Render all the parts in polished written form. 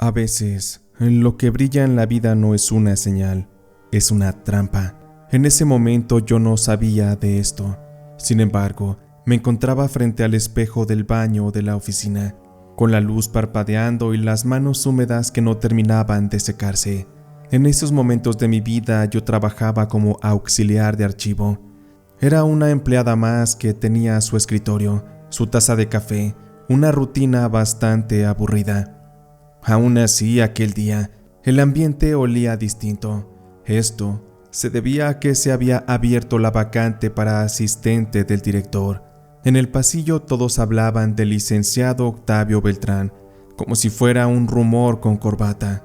A veces, lo que brilla en la vida no es una señal, es una trampa. En ese momento yo no sabía de esto. Sin embargo, me encontraba frente al espejo del baño de la oficina, con la luz parpadeando y las manos húmedas que no terminaban de secarse. En esos momentos de mi vida yo trabajaba como auxiliar de archivo. Era una empleada más que tenía su escritorio, su taza de café, una rutina bastante aburrida. Aún así, aquel día, el ambiente olía distinto. Esto se debía a que se había abierto la vacante para asistente del director. En el pasillo todos hablaban del licenciado Octavio Beltrán, como si fuera un rumor con corbata.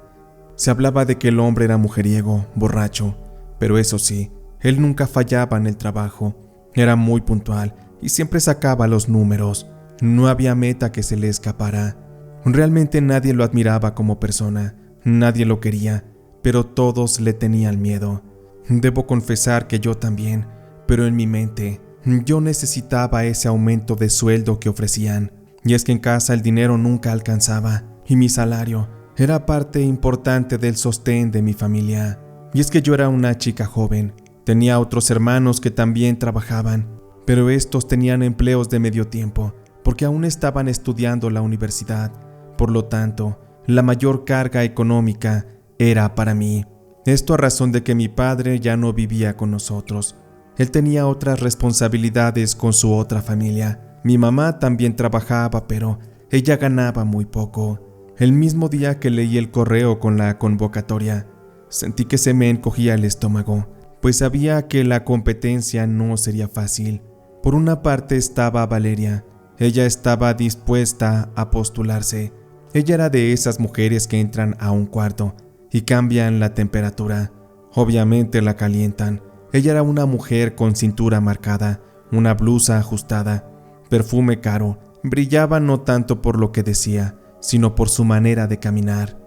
Se hablaba de que el hombre era mujeriego, borracho, pero eso sí, él nunca fallaba en el trabajo. Era muy puntual y siempre sacaba los números. No había meta que se le escapara. Realmente nadie lo admiraba como persona, nadie lo quería, pero todos le tenían miedo. Debo confesar que yo también, pero en mi mente, yo necesitaba ese aumento de sueldo que ofrecían. Y es que en casa el dinero nunca alcanzaba, y mi salario era parte importante del sostén de mi familia. Y es que yo era una chica joven, tenía otros hermanos que también trabajaban, pero estos tenían empleos de medio tiempo, porque aún estaban estudiando la universidad. Por lo tanto, la mayor carga económica era para mí. Esto a razón de que mi padre ya no vivía con nosotros. Él tenía otras responsabilidades con su otra familia. Mi mamá también trabajaba, pero ella ganaba muy poco. El mismo día que leí el correo con la convocatoria, sentí que se me encogía el estómago, pues sabía que la competencia no sería fácil. Por una parte estaba Valeria. Ella estaba dispuesta a postularse. Ella era de esas mujeres que entran a un cuarto y cambian la temperatura. Obviamente la calientan. Ella era una mujer con cintura marcada, una blusa ajustada, perfume caro. Brillaba no tanto por lo que decía, sino por su manera de caminar.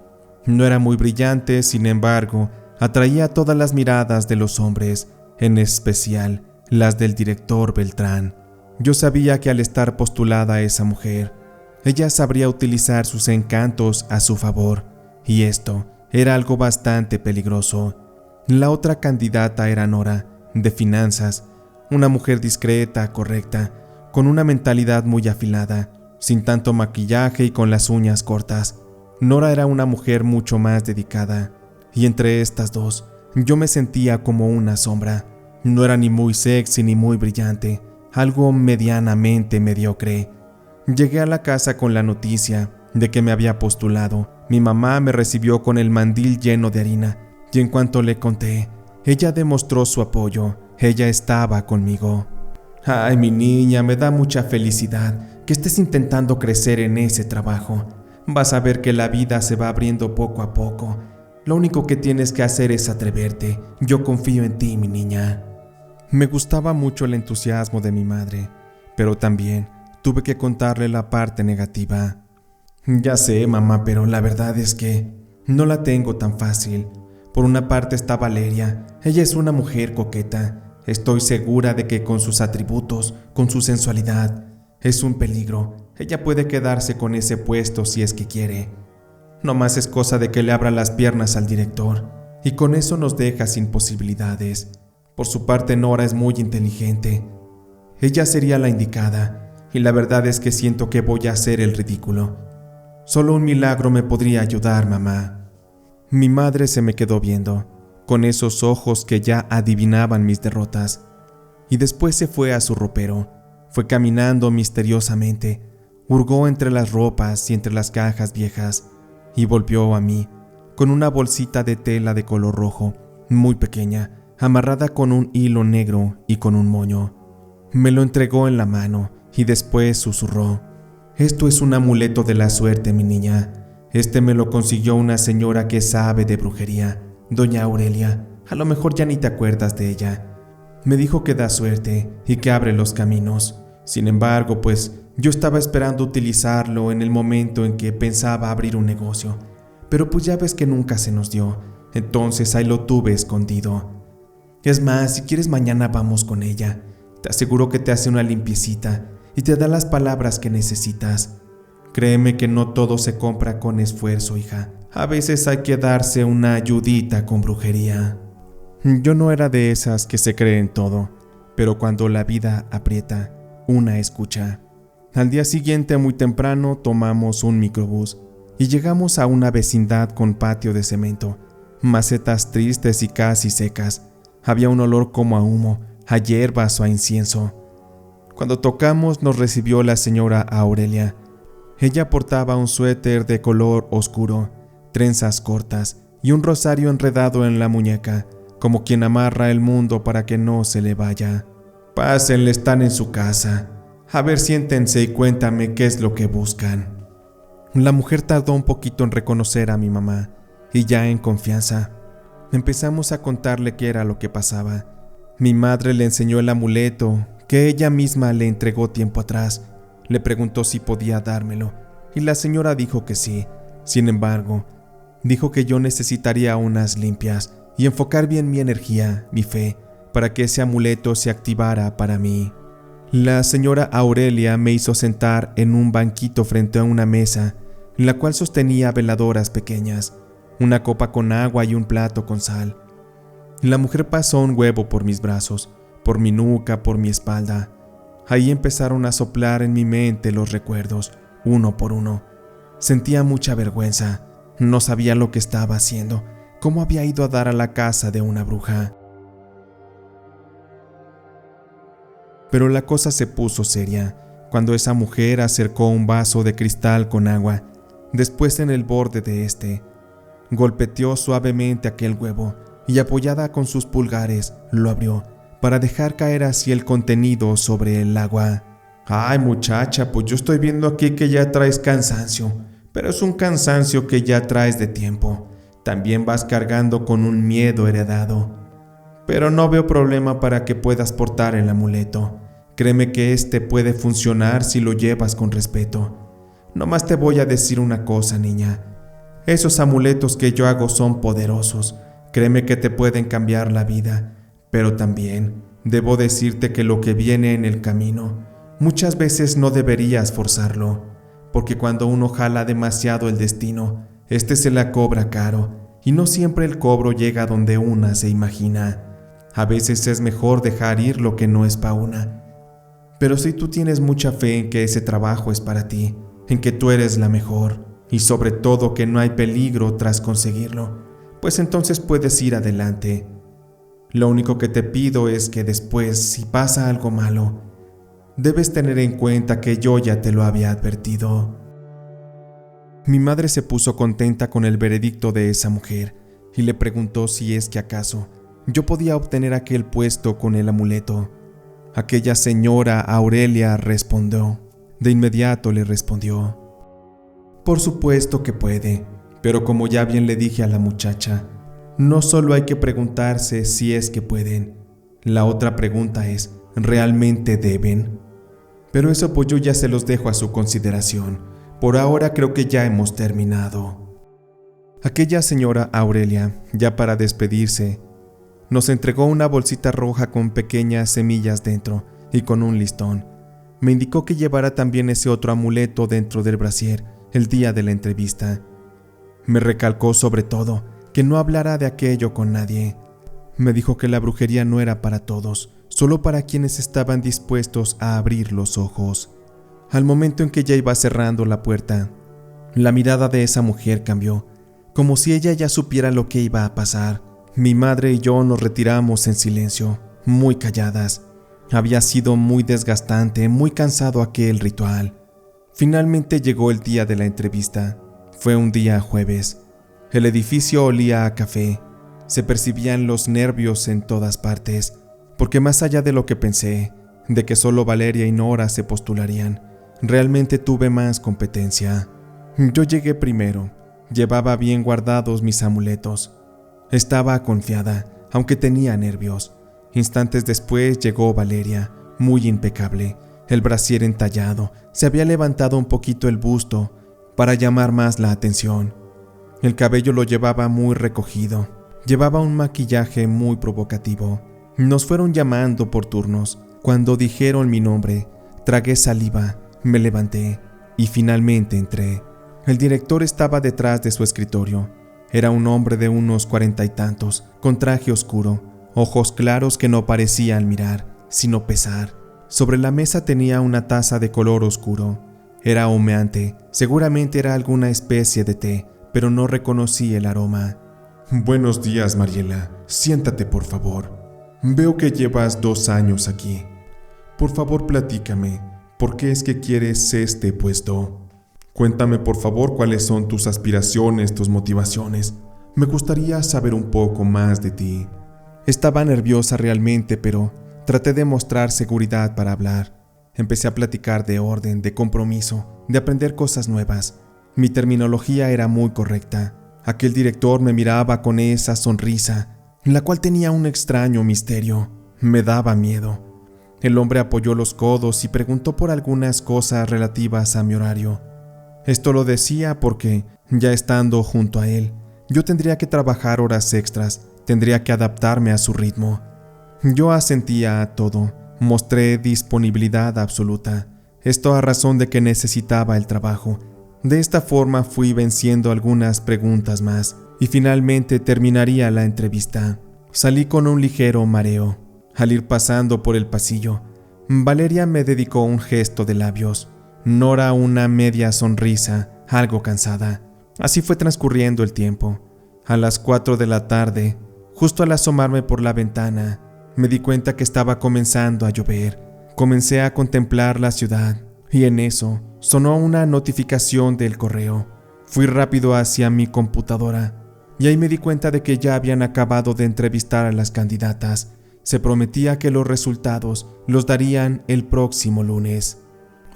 No era muy brillante, sin embargo, atraía todas las miradas de los hombres, en especial las del director Beltrán. Yo sabía que al estar postulada esa mujer, ella sabría utilizar sus encantos a su favor, y esto era algo bastante peligroso. La otra candidata era Nora, de finanzas, una mujer discreta, correcta, con una mentalidad muy afilada, sin tanto maquillaje y con las uñas cortas. Nora era una mujer mucho más dedicada, y entre estas dos, yo me sentía como una sombra. No era ni muy sexy ni muy brillante, algo medianamente mediocre. Llegué a la casa con la noticia de que me había postulado. Mi mamá me recibió con el mandil lleno de harina, y en cuanto le conté, ella demostró su apoyo. Ella estaba conmigo. Ay, mi niña, me da mucha felicidad que estés intentando crecer en ese trabajo. Vas a ver que la vida se va abriendo poco a poco. Lo único que tienes que hacer es atreverte. Yo confío en ti, mi niña. Me gustaba mucho el entusiasmo de mi madre, pero también tuve que contarle la parte negativa. Ya sé, mamá, pero la verdad es que no la tengo tan fácil. Por una parte está Valeria. Ella es una mujer coqueta. Estoy segura de que con sus atributos, con su sensualidad, es un peligro. Ella puede quedarse con ese puesto si es que quiere. No más es cosa de que le abra las piernas al director, y con eso nos deja sin posibilidades. Por su parte, Nora es muy inteligente. Ella sería la indicada, y la verdad es que siento que voy a hacer el ridículo. Solo un milagro me podría ayudar, mamá. Mi madre se me quedó viendo, con esos ojos que ya adivinaban mis derrotas, y después se fue a su ropero. Fue caminando misteriosamente, hurgó entre las ropas y entre las cajas viejas, y volvió a mí, con una bolsita de tela de color rojo, muy pequeña, amarrada con un hilo negro y con un moño. Me lo entregó en la mano y después susurró: «Esto es un amuleto de la suerte, mi niña. Este me lo consiguió una señora que sabe de brujería, doña Aurelia. A lo mejor ya ni te acuerdas de ella. Me dijo que da suerte y que abre los caminos. Sin embargo, pues yo estaba esperando utilizarlo en el momento en que pensaba abrir un negocio. Pero pues ya ves que nunca se nos dio. Entonces ahí lo tuve escondido. Es más, si quieres mañana vamos con ella. Te aseguro que te hace una limpiecita y te da las palabras que necesitas. Créeme que no todo se compra con esfuerzo, hija. A veces hay que darse una ayudita con brujería. Yo no era de esas que se creen todo, pero cuando la vida aprieta, una escucha. Al día siguiente, muy temprano, tomamos un microbús y llegamos a una vecindad con patio de cemento, macetas tristes y casi secas. Había un olor como a humo, a hierbas o a incienso. Cuando tocamos, nos recibió la señora Aurelia. Ella portaba un suéter de color oscuro, trenzas cortas y un rosario enredado en la muñeca, como quien amarra el mundo para que no se le vaya. Pásenle, están en su casa. A ver, siéntense y cuéntame qué es lo que buscan. La mujer tardó un poquito en reconocer a mi mamá, y ya en confianza empezamos a contarle qué era lo que pasaba. Mi madre le enseñó el amuleto que ella misma le entregó tiempo atrás. Le preguntó si podía dármelo, y la señora dijo que sí. Sin embargo, dijo que yo necesitaría unas limpias y enfocar bien mi energía, mi fe, para que ese amuleto se activara para mí. La señora Aurelia me hizo sentar en un banquito frente a una mesa, en la cual sostenía veladoras pequeñas, una copa con agua y un plato con sal. La mujer pasó un huevo por mis brazos, por mi nuca, por mi espalda. Ahí empezaron a soplar en mi mente los recuerdos, uno por uno. Sentía mucha vergüenza, no sabía lo que estaba haciendo, cómo había ido a dar a la casa de una bruja. Pero la cosa se puso seria cuando esa mujer acercó un vaso de cristal con agua. Después, en el borde de este, golpeteó suavemente aquel huevo y, apoyada con sus pulgares, lo abrió para dejar caer así el contenido sobre el agua. Ay, muchacha, pues yo estoy viendo aquí que ya traes cansancio, pero es un cansancio que ya traes de tiempo. También vas cargando con un miedo heredado. Pero no veo problema para que puedas portar el amuleto. Créeme que este puede funcionar si lo llevas con respeto. Nomás te voy a decir una cosa, niña. Esos amuletos que yo hago son poderosos. Créeme que te pueden cambiar la vida. Pero también debo decirte que lo que viene en el camino, muchas veces no deberías forzarlo, porque cuando uno jala demasiado el destino, este se la cobra caro, y no siempre el cobro llega donde una se imagina. A veces es mejor dejar ir lo que no es pa' una. Pero si tú tienes mucha fe en que ese trabajo es para ti, en que tú eres la mejor, y sobre todo que no hay peligro tras conseguirlo, pues entonces puedes ir adelante. Lo único que te pido es que después, si pasa algo malo, debes tener en cuenta que yo ya te lo había advertido. Mi madre se puso contenta con el veredicto de esa mujer y le preguntó si es que acaso yo podía obtener aquel puesto con el amuleto. Aquella señora Aurelia respondió. De inmediato le respondió: por supuesto que puede, pero como ya bien le dije a la muchacha, no solo hay que preguntarse si es que pueden, la otra pregunta es, ¿realmente deben? Pero eso pues yo ya se los dejo a su consideración. Por ahora creo que ya hemos terminado. Aquella señora Aurelia, ya para despedirse, nos entregó una bolsita roja con pequeñas semillas dentro y con un listón. Me indicó que llevara también ese otro amuleto dentro del brasier el día de la entrevista. Me recalcó sobre todo que no hablara de aquello con nadie. Me dijo que la brujería no era para todos, solo para quienes estaban dispuestos a abrir los ojos. Al momento en que ya iba cerrando la puerta, la mirada de esa mujer cambió, como si ella ya supiera lo que iba a pasar. Mi madre y yo nos retiramos en silencio, muy calladas. Había sido muy desgastante, muy cansado aquel ritual. Finalmente llegó el día de la entrevista. Fue un día jueves. El edificio olía a café. Se percibían los nervios en todas partes, porque más allá de lo que pensé, de que solo Valeria y Nora se postularían, realmente tuve más competencia. Yo llegué primero. Llevaba bien guardados mis amuletos. Estaba confiada, aunque tenía nervios. Instantes después llegó Valeria, muy impecable, el brasier entallado, se había levantado un poquito el busto para llamar más la atención. El cabello lo llevaba muy recogido, llevaba un maquillaje muy provocativo. Nos fueron llamando por turnos. Cuando dijeron mi nombre, tragué saliva, me levanté. y finalmente entré. El director estaba detrás de su escritorio. Era un hombre de unos 40 y tantos, con traje oscuro, ojos claros que no parecían mirar, sino pesar. Sobre la mesa tenía una taza de color oscuro. Era humeante, seguramente era alguna especie de té, pero no reconocí el aroma. Buenos días, Mariela. Siéntate, por favor. Veo que llevas 2 años aquí. Por favor, platícame. ¿Por qué es que quieres este puesto? Cuéntame, por favor, cuáles son tus aspiraciones, tus motivaciones. Me gustaría saber un poco más de ti. Estaba nerviosa realmente, pero traté de mostrar seguridad para hablar. Empecé a platicar de orden, de compromiso, de aprender cosas nuevas. Mi terminología era muy correcta. Aquel director me miraba con esa sonrisa, la cual tenía un extraño misterio. Me daba miedo. El hombre apoyó los codos y preguntó por algunas cosas relativas a mi horario. Esto lo decía porque, ya estando junto a él, yo tendría que trabajar horas extras, tendría que adaptarme a su ritmo. Yo asentía a todo, mostré disponibilidad absoluta, esto a razón de que necesitaba el trabajo. De esta forma fui venciendo algunas preguntas más y finalmente terminaría la entrevista. Salí con un ligero mareo. Al ir pasando por el pasillo, Valeria me dedicó un gesto de labios. Nora una media sonrisa, algo cansada. Así fue transcurriendo el tiempo. A las 4 de la tarde, justo al asomarme por la ventana, me di cuenta que estaba comenzando a llover. Comencé a contemplar la ciudad y en eso sonó una notificación del correo. Fui rápido hacia mi computadora y ahí me di cuenta de que ya habían acabado de entrevistar a las candidatas. Se prometía que los resultados los darían el próximo lunes.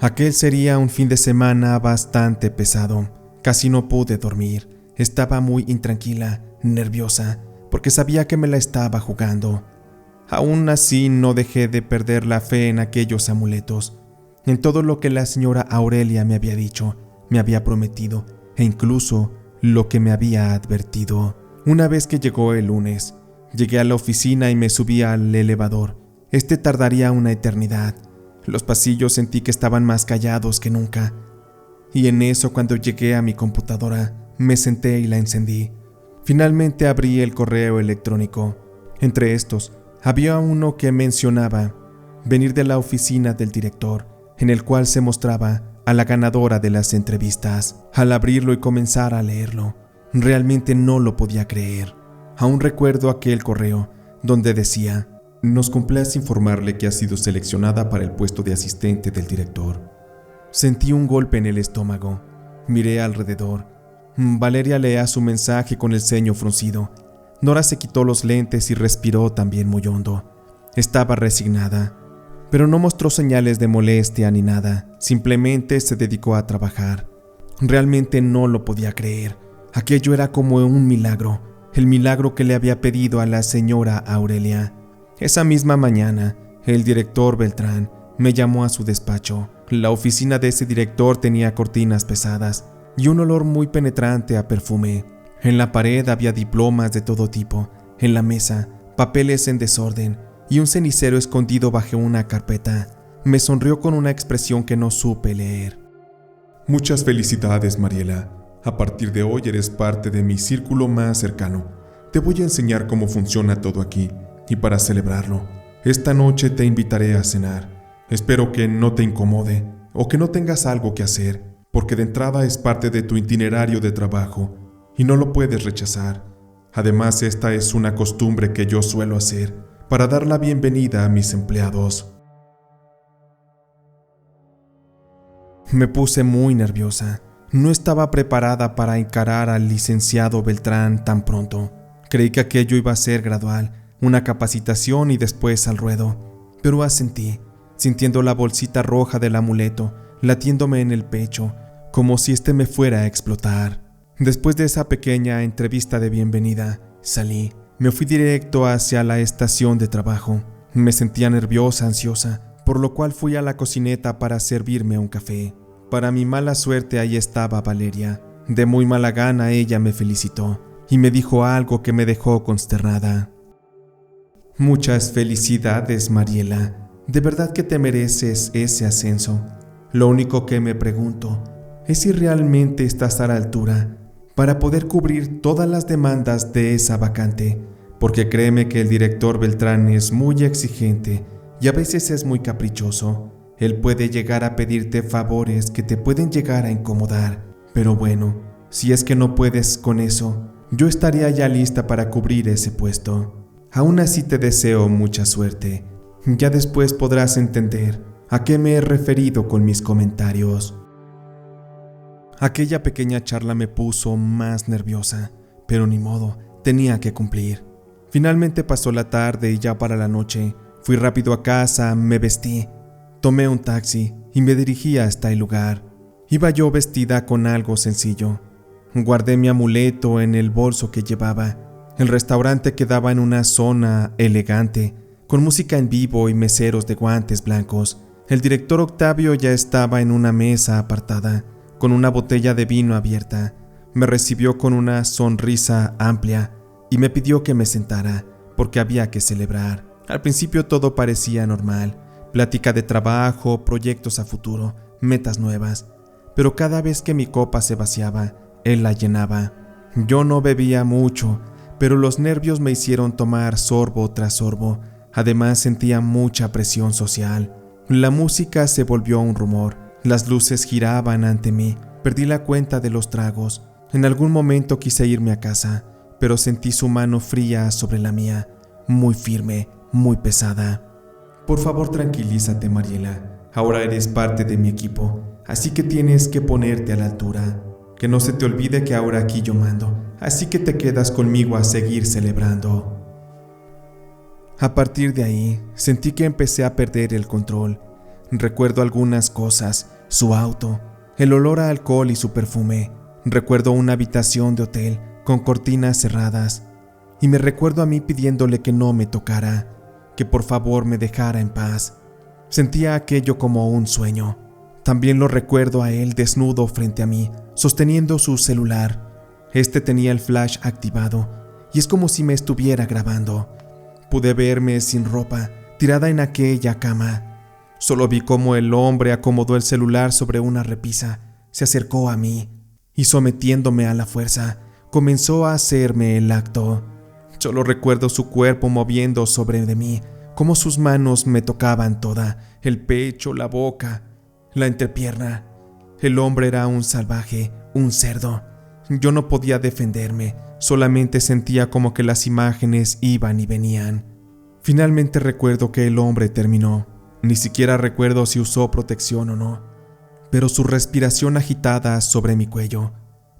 Aquel sería un fin de semana bastante pesado. Casi no pude dormir. Estaba muy intranquila, nerviosa, porque sabía que me la estaba jugando. Aún así no dejé de perder la fe en aquellos amuletos, en todo lo que la señora Aurelia me había dicho, me había prometido e incluso lo que me había advertido. Una vez que llegó el lunes, llegué a la oficina y me subí al elevador. Este tardaría una eternidad. Los pasillos sentí que estaban más callados que nunca. Y en eso, cuando llegué a mi computadora, me senté y la encendí. Finalmente abrí el correo electrónico. Entre estos, había uno que mencionaba venir de la oficina del director, en el cual se mostraba a la ganadora de las entrevistas. Al abrirlo y comenzar a leerlo, realmente no lo podía creer. Aún recuerdo aquel correo donde decía: nos complace informarle que ha sido seleccionada para el puesto de asistente del director. Sentí un golpe en el estómago. Miré alrededor. Valeria leía su mensaje con el ceño fruncido. Nora se quitó los lentes y respiró también muy hondo. Estaba resignada, pero no mostró señales de molestia ni nada. Simplemente se dedicó a trabajar. Realmente no lo podía creer. Aquello era como un milagro, el milagro que le había pedido a la señora Aurelia. Esa misma mañana, el director Beltrán me llamó a su despacho. La oficina de ese director tenía cortinas pesadas y un olor muy penetrante a perfume. En la pared había diplomas de todo tipo, en la mesa, papeles en desorden y un cenicero escondido bajo una carpeta. Me sonrió con una expresión que no supe leer. Muchas felicidades, Mariela. A partir de hoy eres parte de mi círculo más cercano. Te voy a enseñar cómo funciona todo aquí y para celebrarlo, esta noche te invitaré a cenar. Espero que no te incomode o que no tengas algo que hacer, porque de entrada es parte de tu itinerario de trabajo y no lo puedes rechazar. Además, esta es una costumbre que yo suelo hacer para dar la bienvenida a mis empleados. Me puse muy nerviosa. No estaba preparada para encarar al licenciado Beltrán tan pronto. Creí que aquello iba a ser gradual, una capacitación y después al ruedo. Pero asentí, sintiendo la bolsita roja del amuleto latiéndome en el pecho, como si este me fuera a explotar. Después de esa pequeña entrevista de bienvenida, salí. Me fui directo hacia la estación de trabajo. Me sentía nerviosa, ansiosa, por lo cual fui a la cocineta para servirme un café. Para mi mala suerte, ahí estaba Valeria. De muy mala gana ella me felicitó y me dijo algo que me dejó consternada. Muchas felicidades, Mariela. De verdad que te mereces ese ascenso. Lo único que me pregunto es si realmente estás a la altura para poder cubrir todas las demandas de esa vacante, porque créeme que el director Beltrán es muy exigente y a veces es muy caprichoso. Él puede llegar a pedirte favores que te pueden llegar a incomodar, pero bueno, si es que no puedes con eso, yo estaría ya lista para cubrir ese puesto. Aún así te deseo mucha suerte. Ya después podrás entender a qué me he referido con mis comentarios. Aquella pequeña charla me puso más nerviosa, pero ni modo, tenía que cumplir. Finalmente pasó la tarde y ya para la noche, fui rápido a casa, me vestí, tomé un taxi y me dirigí hasta el lugar. Iba yo vestida con algo sencillo. Guardé mi amuleto en el bolso que llevaba. El restaurante quedaba en una zona elegante, con música en vivo y meseros de guantes blancos. El director Octavio ya estaba en una mesa apartada, con una botella de vino abierta. Me recibió con una sonrisa amplia y me pidió que me sentara, porque había que celebrar. Al principio todo parecía normal, plática de trabajo, proyectos a futuro, metas nuevas. Pero cada vez que mi copa se vaciaba, él la llenaba. Yo no bebía mucho, pero los nervios me hicieron tomar sorbo tras sorbo. Además sentía mucha presión social. La música se volvió un rumor. Las luces giraban ante mí. Perdí la cuenta de los tragos. En algún momento quise irme a casa, pero sentí su mano fría sobre la mía, muy firme, muy pesada. Por favor, tranquilízate, Mariela. Ahora eres parte de mi equipo, así que tienes que ponerte a la altura. Que no se te olvide que ahora aquí yo mando, así que te quedas conmigo a seguir celebrando. A partir de ahí, sentí que empecé a perder el control. Recuerdo algunas cosas, su auto, el olor a alcohol y su perfume. Recuerdo una habitación de hotel con cortinas cerradas. Y me recuerdo a mí pidiéndole que no me tocara, que por favor me dejara en paz. Sentía aquello como un sueño. También lo recuerdo a él desnudo frente a mí, sosteniendo su celular. Este tenía el flash activado y es como si me estuviera grabando. Pude verme sin ropa, tirada en aquella cama. Solo vi cómo el hombre acomodó el celular sobre una repisa, se acercó a mí y sometiéndome a la fuerza, comenzó a hacerme el acto. Solo recuerdo su cuerpo moviendo sobre de mí, cómo sus manos me tocaban toda, el pecho, la boca, la entrepierna. El hombre era un salvaje, un cerdo. Yo no podía defenderme, solamente sentía como que las imágenes iban y venían. Finalmente recuerdo que el hombre terminó. Ni siquiera recuerdo si usó protección o no, pero su respiración agitada sobre mi cuello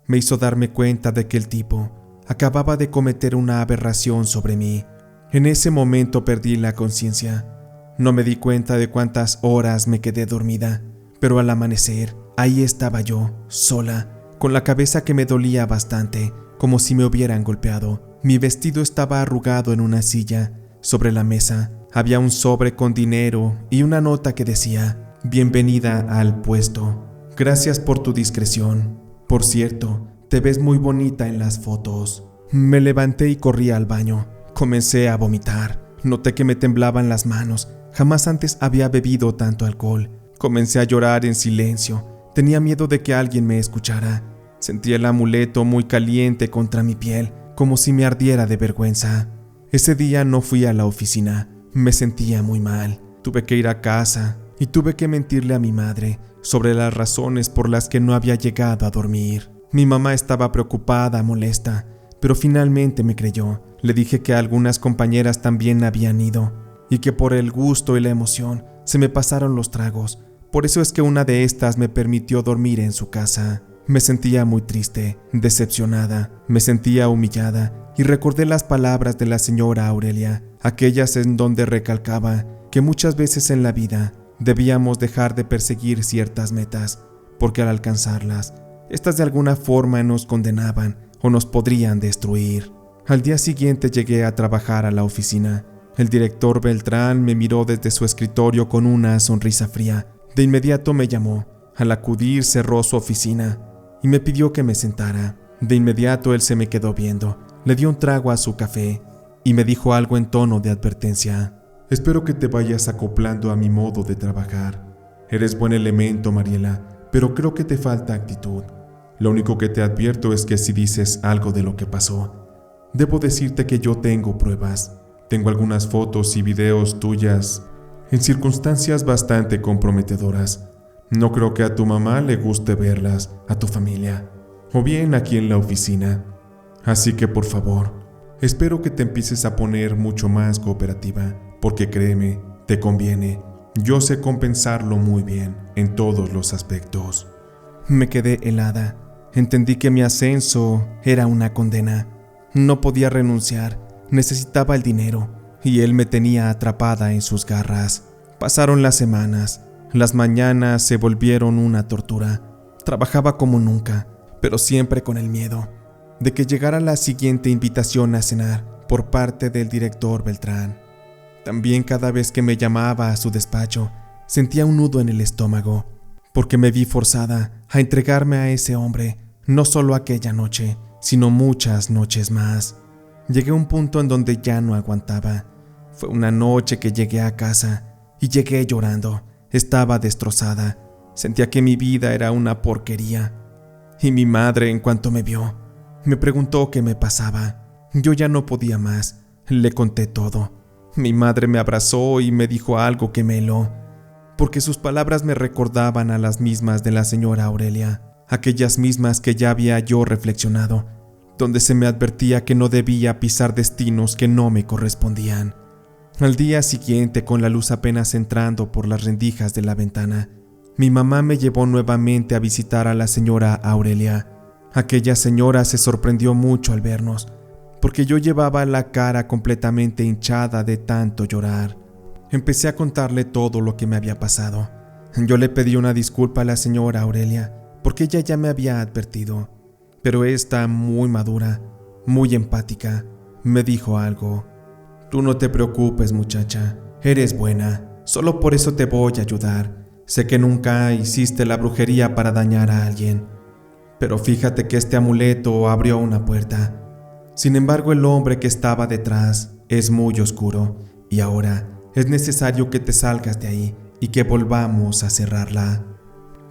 me hizo darme cuenta de que el tipo acababa de cometer una aberración sobre mí. En ese momento perdí la conciencia. No me di cuenta de cuántas horas me quedé dormida, pero al amanecer, ahí estaba yo, sola, con la cabeza que me dolía bastante, como si me hubieran golpeado. Mi vestido estaba arrugado en una silla. Sobre la mesa había un sobre con dinero y una nota que decía: bienvenida al puesto. Gracias por tu discreción. Por cierto, te ves muy bonita en las fotos. Me levanté y corrí al baño. Comencé a vomitar. Noté que me temblaban las manos. Jamás antes había bebido tanto alcohol. Comencé a llorar en silencio. Tenía miedo de que alguien me escuchara. Sentí el amuleto muy caliente contra mi piel, como si me ardiera de vergüenza. Ese día no fui a la oficina. Me sentía muy mal. Tuve que ir a casa y tuve que mentirle a mi madre sobre las razones por las que no había llegado a dormir. Mi mamá estaba preocupada, molesta, pero finalmente me creyó. Le dije que algunas compañeras también habían ido y que por el gusto y la emoción se me pasaron los tragos. Por eso es que una de estas me permitió dormir en su casa. Me sentía muy triste, decepcionada, me sentía humillada y recordé las palabras de la señora Aurelia, aquellas en donde recalcaba que muchas veces en la vida debíamos dejar de perseguir ciertas metas, porque al alcanzarlas, estas de alguna forma nos condenaban o nos podrían destruir. Al día siguiente llegué a trabajar a la oficina. El director Beltrán me miró desde su escritorio con una sonrisa fría. De inmediato me llamó. Al acudir cerró su oficina y me pidió que me sentara. De inmediato él se me quedó viendo. Le dio un trago a su café y me dijo algo en tono de advertencia. Espero que te vayas acoplando a mi modo de trabajar. Eres buen elemento, Mariela, pero creo que te falta actitud. Lo único que te advierto es que si dices algo de lo que pasó, debo decirte que yo tengo pruebas. Tengo algunas fotos y videos tuyas en circunstancias bastante comprometedoras. No creo que a tu mamá le guste verlas, a tu familia, o bien aquí en la oficina. Así que por favor, espero que te empieces a poner mucho más cooperativa, porque créeme, te conviene. Yo sé compensarlo muy bien en todos los aspectos. Me quedé helada. Entendí que mi ascenso era una condena. No podía renunciar, necesitaba el dinero, y él me tenía atrapada en sus garras. Pasaron las semanas, las mañanas se volvieron una tortura. Trabajaba como nunca, pero siempre con el miedo de que llegara la siguiente invitación a cenar por parte del director Beltrán. También cada vez que me llamaba a su despacho, sentía un nudo en el estómago, porque me vi forzada a entregarme a ese hombre, no solo aquella noche, sino muchas noches más. Llegué a un punto en donde ya no aguantaba. Fue una noche que llegué a casa y llegué llorando. Estaba destrozada. Sentía que mi vida era una porquería. Y mi madre, en cuanto me vio, me preguntó qué me pasaba. Yo ya no podía más. Le conté todo. Mi madre me abrazó y me dijo algo que me heló, porque sus palabras me recordaban a las mismas de la señora Aurelia, aquellas mismas que ya había yo reflexionado, donde se me advertía que no debía pisar destinos que no me correspondían. Al día siguiente, con la luz apenas entrando por las rendijas de la ventana, mi mamá me llevó nuevamente a visitar a la señora Aurelia. Aquella señora se sorprendió mucho al vernos, porque yo llevaba la cara completamente hinchada de tanto llorar. Empecé a contarle todo lo que me había pasado. Yo le pedí una disculpa a la señora Aurelia, porque ella ya me había advertido, pero esta, muy madura, muy empática, me dijo algo. Tú no te preocupes, muchacha, eres buena, solo por eso te voy a ayudar. Sé que nunca hiciste la brujería para dañar a alguien, pero fíjate que este amuleto abrió una puerta. Sin embargo, el hombre que estaba detrás es muy oscuro y ahora es necesario que te salgas de ahí y que volvamos a cerrarla.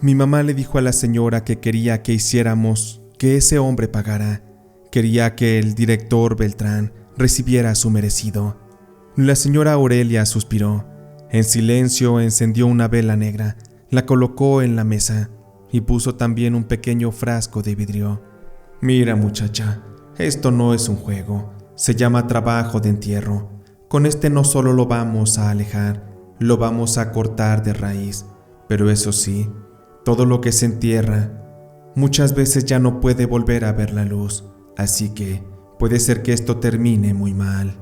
Mi mamá le dijo a la señora que quería que hiciéramos que ese hombre pagara. Quería que el director Beltrán recibiera su merecido. La señora Aurelia suspiró. En silencio encendió una vela negra, la colocó en la mesa y puso también un pequeño frasco de vidrio. Mira, muchacha, esto no es un juego, se llama trabajo de entierro. Con este no solo lo vamos a alejar, lo vamos a cortar de raíz, pero eso sí, todo lo que se entierra muchas veces ya no puede volver a ver la luz, así que puede ser que esto termine muy mal.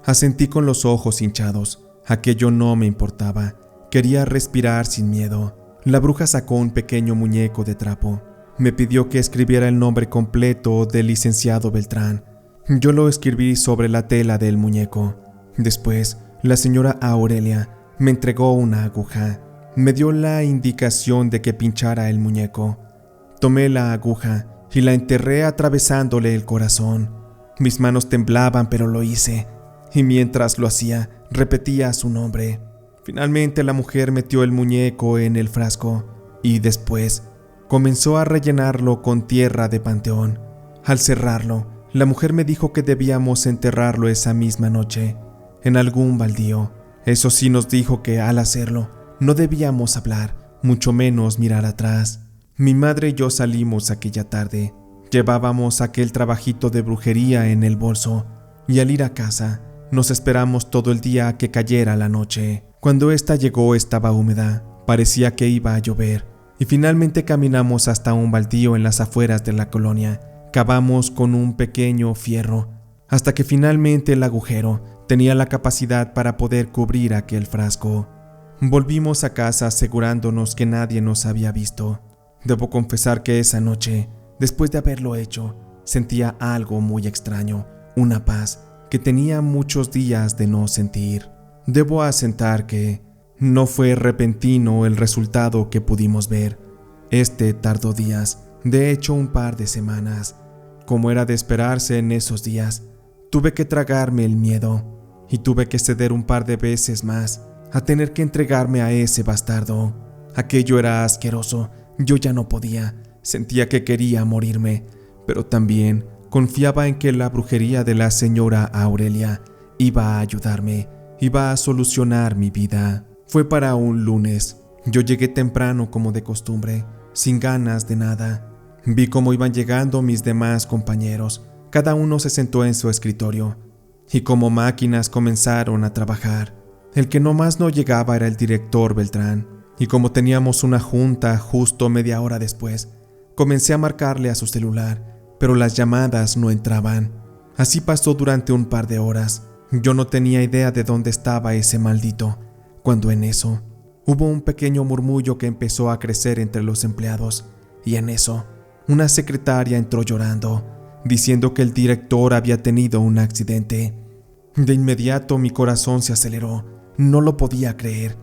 Asentí con los ojos hinchados. Aquello no me importaba. Quería respirar sin miedo. La bruja sacó un pequeño muñeco de trapo. Me pidió que escribiera el nombre completo del licenciado Beltrán. Yo lo escribí sobre la tela del muñeco. Después, la señora Aurelia me entregó una aguja. Me dio la indicación de que pinchara el muñeco. Tomé la aguja y la enterré atravesándole el corazón. Mis manos temblaban, pero lo hice. Y mientras lo hacía, repetía su nombre. Finalmente la mujer metió el muñeco en el frasco y después comenzó a rellenarlo con tierra de panteón. Al cerrarlo, la mujer me dijo que debíamos enterrarlo esa misma noche, en algún baldío. Eso sí, nos dijo que al hacerlo, no debíamos hablar, mucho menos mirar atrás. Mi madre y yo salimos aquella tarde. Llevábamos aquel trabajito de brujería en el bolso y al ir a casa, nos esperamos todo el día a que cayera la noche. Cuando esta llegó estaba húmeda, parecía que iba a llover, y finalmente caminamos hasta un baldío en las afueras de la colonia. Cavamos con un pequeño fierro, hasta que finalmente el agujero tenía la capacidad para poder cubrir aquel frasco. Volvimos a casa asegurándonos que nadie nos había visto. Debo confesar que esa noche, después de haberlo hecho, sentía algo muy extraño, una paz que tenía muchos días de no sentir. Debo asentar que no fue repentino el resultado que pudimos ver. Este tardó días, de hecho un par de semanas. Como era de esperarse en esos días, tuve que tragarme el miedo y tuve que ceder un par de veces más a tener que entregarme a ese bastardo. Aquello era asqueroso, yo ya no podía, sentía que quería morirme, pero también confiaba en que la brujería de la señora Aurelia iba a ayudarme, iba a solucionar mi vida. Fue para un lunes. Yo llegué temprano como de costumbre, sin ganas de nada. Vi cómo iban llegando mis demás compañeros. Cada uno se sentó en su escritorio y como máquinas comenzaron a trabajar. El que nomás no llegaba era el director Beltrán, y como teníamos una junta justo media hora después, comencé a marcarle a su celular, pero las llamadas no entraban. Así pasó durante un par de horas. Yo no tenía idea de dónde estaba ese maldito, cuando en eso hubo un pequeño murmullo que empezó a crecer entre los empleados, y en eso una secretaria entró llorando, diciendo que el director había tenido un accidente. De inmediato mi corazón se aceleró, no lo podía creer.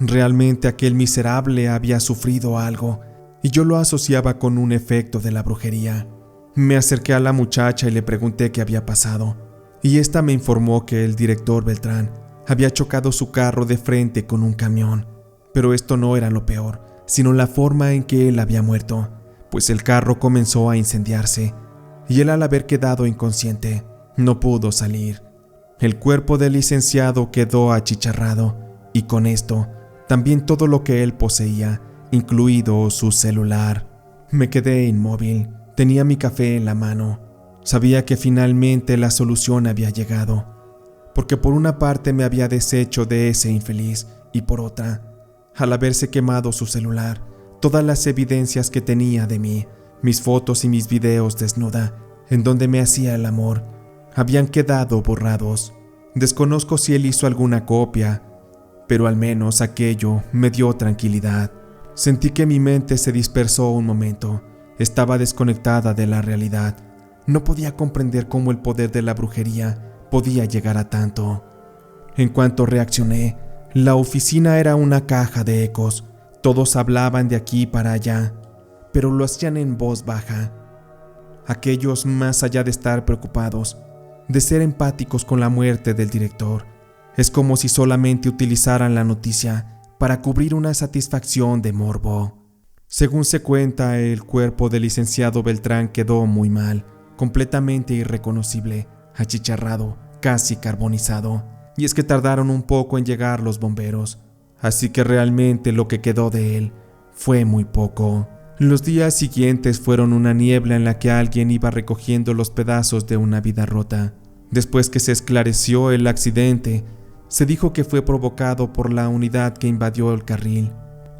Realmente aquel miserable había sufrido algo, y yo lo asociaba con un efecto de la brujería. Me acerqué a la muchacha y le pregunté qué había pasado, y esta me informó que el director Beltrán había chocado su carro de frente con un camión. Pero esto no era lo peor, sino la forma en que él había muerto, pues el carro comenzó a incendiarse, y él al haber quedado inconsciente, no pudo salir. El cuerpo del licenciado quedó achicharrado, y con esto, también todo lo que él poseía, incluido su celular. Me quedé inmóvil, tenía mi café en la mano. Sabía que finalmente la solución había llegado, porque por una parte me había deshecho de ese infeliz, y por otra, al haberse quemado su celular, todas las evidencias que tenía de mí, mis fotos y mis videos desnuda, en donde me hacía el amor, habían quedado borrados. Desconozco si él hizo alguna copia, pero al menos aquello me dio tranquilidad. Sentí que mi mente se dispersó un momento. Estaba desconectada de la realidad. No podía comprender cómo el poder de la brujería podía llegar a tanto. En cuanto reaccioné, la oficina era una caja de ecos. Todos hablaban de aquí para allá, pero lo hacían en voz baja. Aquellos, más allá de estar preocupados, de ser empáticos con la muerte del director, es como si solamente utilizaran la noticia para cubrir una satisfacción de morbo. Según se cuenta, el cuerpo del licenciado Beltrán quedó muy mal, completamente irreconocible, achicharrado, casi carbonizado, y es que tardaron un poco en llegar los bomberos, así que realmente lo que quedó de él fue muy poco. Los días siguientes fueron una niebla en la que alguien iba recogiendo los pedazos de una vida rota. Después que se esclareció el accidente, se dijo que fue provocado por la unidad que invadió el carril.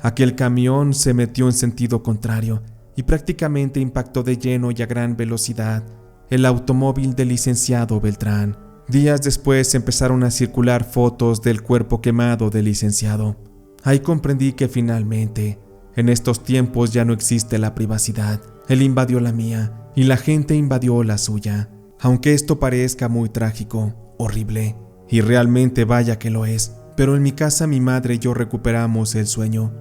Aquel camión se metió en sentido contrario y prácticamente impactó de lleno y a gran velocidad el automóvil del licenciado Beltrán. Días después empezaron a circular fotos del cuerpo quemado del licenciado. Ahí comprendí que finalmente, en estos tiempos ya no existe la privacidad. Él invadió la mía y la gente invadió la suya. Aunque esto parezca muy trágico, horrible, y realmente vaya que lo es, pero en mi casa mi madre y yo recuperamos el sueño.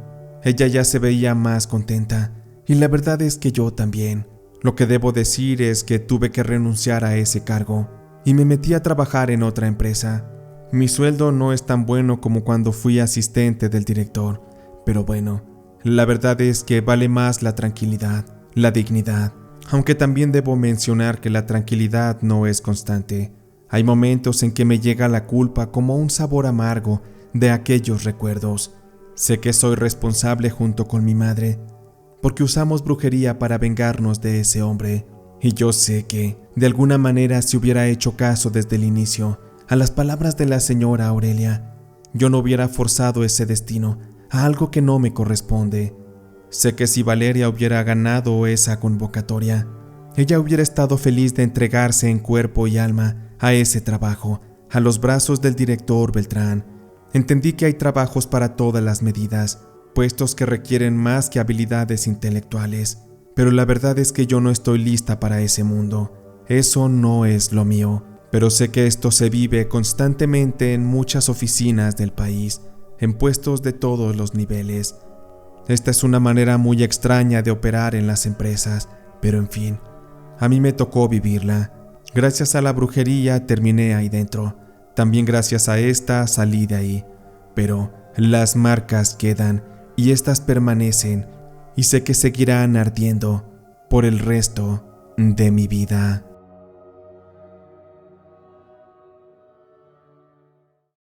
Ella ya se veía más contenta, y la verdad es que yo también. Lo que debo decir es que tuve que renunciar a ese cargo, y me metí a trabajar en otra empresa. Mi sueldo no es tan bueno como cuando fui asistente del director, pero bueno, la verdad es que vale más la tranquilidad, la dignidad. Aunque también debo mencionar que la tranquilidad no es constante. Hay momentos en que me llega la culpa como un sabor amargo de aquellos recuerdos. Sé que soy responsable junto con mi madre, porque usamos brujería para vengarnos de ese hombre. Y yo sé que, de alguna manera, si hubiera hecho caso desde el inicio a las palabras de la señora Aurelia, yo no hubiera forzado ese destino a algo que no me corresponde. Sé que si Valeria hubiera ganado esa convocatoria, ella hubiera estado feliz de entregarse en cuerpo y alma a ese trabajo, a los brazos del director Beltrán. Entendí que hay trabajos para todas las medidas, puestos que requieren más que habilidades intelectuales, pero la verdad es que yo no estoy lista para ese mundo. Eso no es lo mío, pero sé que esto se vive constantemente en muchas oficinas del país, en puestos de todos los niveles. Esta es una manera muy extraña de operar en las empresas, pero en fin, a mí me tocó vivirla. Gracias a la brujería terminé ahí dentro, También gracias a esta salí de ahí, pero las marcas quedan y estas permanecen y sé que seguirán ardiendo por el resto de mi vida.